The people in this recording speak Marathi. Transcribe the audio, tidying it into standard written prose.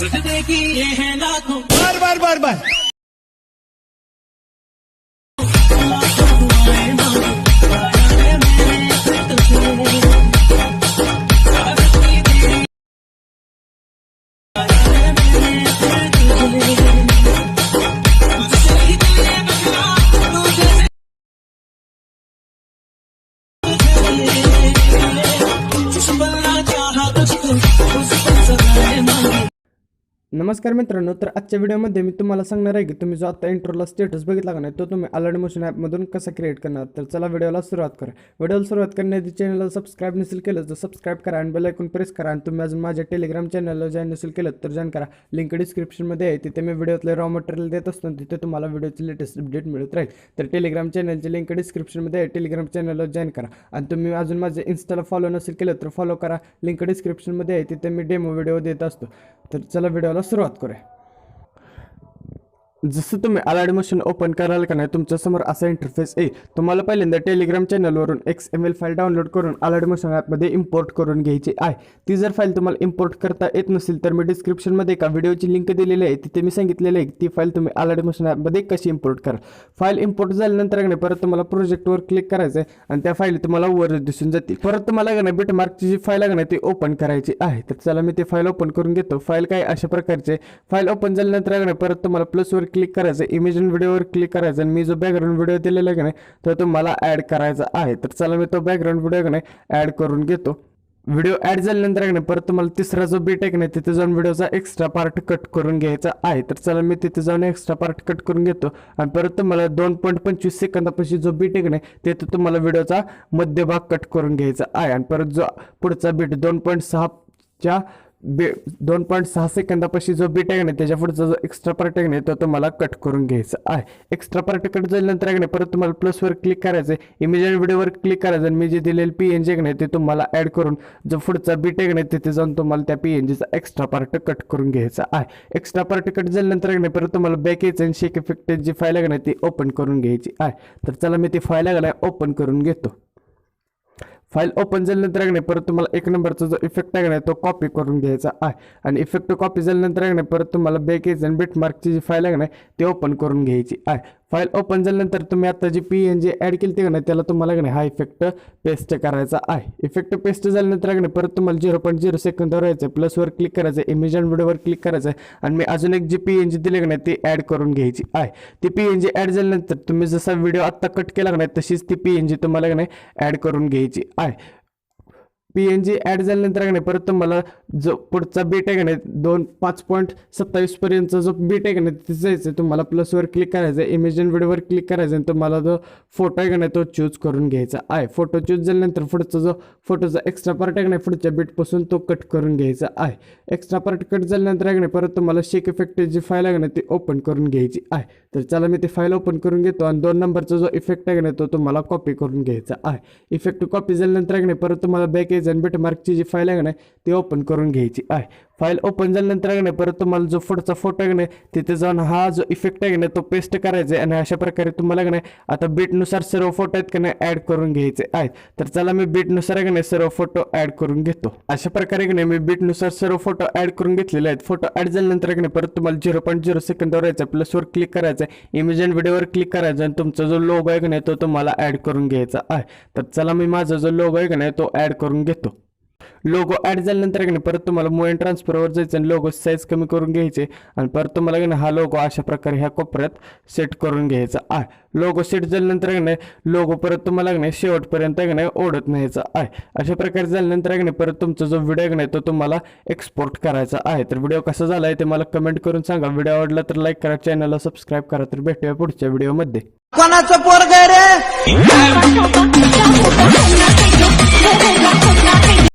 बार बार बार बार नमस्कार मित्रांनो, तर आजच्या व्हिडिओमध्ये मी तुम्हाला सांगणार आहे की तुम्ही जो आता इंट्रोला स्टेटस बघितला का नाही तो तुम्ही अलाइट मोशन ॲपमधून कसा क्रिएट करणार. तर चला व्हिडिओला सुरुवात करा. व्हिडिओला सुरुवात करण्याआधी चॅनलला सबस्क्राईब नसेल केलं तर सबस्क्राईब करा आणि बेल आयकॉन प्रेस करा. आणि तुम्ही अजून माझ्या टेलिग्राम चॅनलला जॉईन नसेल केलं तर जॉईन करा. लिंक डिस्क्रिप्शनमध्ये आहे. तिथे मी व्हिडिओतले रॉ मटेरियल देत असतो. तिथे तुम्हाला व्हिडिओची लेटेस्ट अपडेट मिळत राहील. तर टेलिग्राम चॅनलची लिंक डिस्क्रिप्शनमध्ये आहे. टेलिग्राम चॅनलला जॉईन करा. आणि तुम्ही अजून माझे इन्स्टाला फॉलो नसेल केलं तर फॉलो करा. लिंक डिस्क्रिप्शनमध्ये आहे. तिथे मी डेमो व्हिडिओ देत असतो. तर चला व्हिडिओला सुरुवात करूया. जसं तुम्ही अलाइट मोशन ओपन कराल का नाही तुमच्यासमोर असा इंटरफेस येईल. तुम्हाला पहिल्यांदा टेलिग्राम चॅनलवरून XML फाईल डाउनलोड करून अलाइट मोशन ॲपमध्ये इम्पोर्ट करून घ्यायची आहे. ती जर फाईल तुम्हाला इम्पोर्ट करता येत नसेल तर मी डिस्क्रिप्शनमध्ये एका व्हिडिओची लिंक दिलेली आहे. तिथे मी सांगितलेलं आहे की ती फाईल तुम्ही अलाइट मोशन ॲपमध्ये कशी इम्पोर्ट करा. फाईल इम्पोर्ट झाल्यानंतर परत तुम्हाला प्रोजेक्टवर क्लिक करायचं आहे आणि त्या फाईल तुम्हाला वर दिसून जातील. परत तुम्हाला बिटमार्कची जी फाईल आहे ती ओपन करायची आहे. तर चला मी ती फाईल ओपन करून घेतो. फाईल काय अशा प्रकारचे फाईल ओपन झाल्यानंतर परत तुम्हाला प्लसवर क्लिक करायचं, इमेज आणि व्हिडिओवर क्लिक करायचं आणि मी जो बॅकग्राऊंड व्हिडिओ दिलेला आहे का नाही तो तुम्हाला ॲड करायचा आहे. तर चला मी तो बॅकग्राऊंड व्हिडिओ का नाही ॲड करून घेतो. व्हिडिओ ॲड झाल्यानंतर परत तुम्हाला तिसरा जो बीट आहे का नाही तिथे जाऊन व्हिडिओचा एक्स्ट्रा पार्ट कट करून घ्यायचा आहे. तर चला मी तिथे जाऊन एक्स्ट्रा पार्ट कट करून घेतो आणि परत तुम्हाला 2.25 सेकंदापाशी जो बीट आहे का नाही तिथे तुम्हाला व्हिडिओचा मध्यभाग कट करून घ्यायचा आहे. आणि परत जो पुढचा बीट 2.6 सेकंदापाशी जो बीट आहे ना त्याच्या पुढचा जो एक्स्ट्रा पार्ट आहे ना तो तुम्हाला कट करून घ्यायचा आहे. एक्स्ट्रा पार्ट कट झाल्यानंतर परत तुम्हाला प्लसवर क्लिक करायचं, इमेज आणि व्हिडिओवर क्लिक करायचं आणि मी जे दिलेलं PNG आहे ना ते तुम्हाला ॲड करून जो पुढचा बीट आहे ना तिथे जाऊन तुम्हाला त्या PNGचा एक्स्ट्रा पार्ट कट करून घ्यायचा आहे. एक्स्ट्रा पार्ट कट झाल्यानंतर परत तुम्हाला बॅक यायचं आणि शेक इफेक्ट जी फाईल आहे ना ती ओपन करून घ्यायची आहे. तर चला मी ती फाईल आहे ना ओपन करून घेतो. फाईल ओपन झाल्यानंतर परत तुम्हाला एक नंबरचा जो इफेक्ट आहे तो कॉपी करून घ्यायचा आहे. आणि इफेक्ट कॉपी झाल्यानंतर परत तुम्हाला बॅक यायचं आणि बिटमार्कची जी फाईल आहे ती ओपन करून घ्यायची आहे. फाईल ओपन झाल्यानंतर तुम्ही आता जी PNG ॲड केली ते त्याला तुम्हाला हा इफेक्ट पेस्ट करायचा आहे. इफेक्ट पेस्ट झाल्यानंतर परत तुम्हाला 0.0 सेकंदावर यायचं, प्लसवर क्लिक करायचं, इमेज आणि व्हिडिओवर क्लिक करायचं आणि मी अजून एक जी PNG दिली ती ॲड करून घ्यायची आहे. ती PNG ॲड झाल्यानंतर तुम्ही जसा व्हिडिओ आत्ता कट केला तशीच ती PNG तुम्हाला ॲड करून घ्यायची आहे. PNG ॲड झाल्यानंतर परत तुम्हाला जो पुढचा बीट आहे 5.27 पर्यंतचा जो बीट आहे तिथे जायचं, तुम्हाला प्लसवर क्लिक करायचं, इमेज आणि व्हिडिओवर क्लिक करायचं आणि तुम्हाला जो फोटो आहे तो चूज करून घ्यायचा आहे. फोटो चूज झाल्यानंतर पुढचा जो फोटोचा एक्स्ट्रा पार्ट आहे पुढच्या बीटपासून तो कट करून घ्यायचा आहे. एक्स्ट्रा पार्ट कट झाल्यानंतर परत तुम्हाला शेक इफेक्ट जी फाईल आहे ती ओपन करून घ्यायची आहे. तर चला मी ती फाईल ओपन करून घेतो आणि 2 नंबरचा जो इफेक्ट आहे तो तुम्हाला कॉपी करून घ्यायचा आहे. इफेक्ट कॉपी झाल्यानंतर परत तुम्हाला बॅक आणि बिटमार्कची जी फाईल आहे ती ओपन करून घ्यायची आहे. फाईल ओपन झाल्यानंतर परत तुम्हाला जो पुढचा फोटो आहे तिथे जाऊन हा जो इफेक्ट आहे तो पेस्ट करायचा आहे आणि अशा प्रकारे तुम्हाला आता बीटनुसार सर्व फोटो आहेत ॲड करून घ्यायचे आहेत. तर चला मी बीटनुसार सर्व फोटो ॲड करून घेतो. अशा प्रकारे मी बीटनुसार सर्व फोटो ॲड करून घेतलेले आहेत. फोटो ॲड झाल्यानंतर परत तुम्हाला 0.0 सेकंदावर यायचं, प्लसवर क्लिक करायचं, इमेज आणि व्हिडिओवर क्लिक करायचं आणि तुमचा जो लोगो आहे तो तुम्हाला ॲड करून घ्यायचा आहे. तर चला मी माझा जो लोगो आहे तो ॲड करून घेतो. लोगो ॲड झाल्यानंतर परत तुम्हाला मूव अँड ट्रान्सफरवर जायचं आणि लोगो साईज कमी करून घ्यायचे आणि परत तुम्हाला हा लोगो अशा प्रकारे ह्या कोपऱ्यात सेट करून घ्यायचा आहे. लोगो सेट झाल्यानंतर लोगो परत तुम्हाला शेवटपर्यंत ओढत न्यायचा आहे. अशा प्रकारे झाल्यानंतर परत तुमचा जो व्हिडिओ आहे तो तुम्हाला एक्सपोर्ट करायचा आहे. तर व्हिडिओ कसा झाला आहे ते मला कमेंट करून सांगा. व्हिडिओ आवडला तर लाईक करा, चॅनलला सबस्क्राईब करा. तर भेटूया पुढच्या व्हिडिओमध्ये. कोणाचं पोरग रे?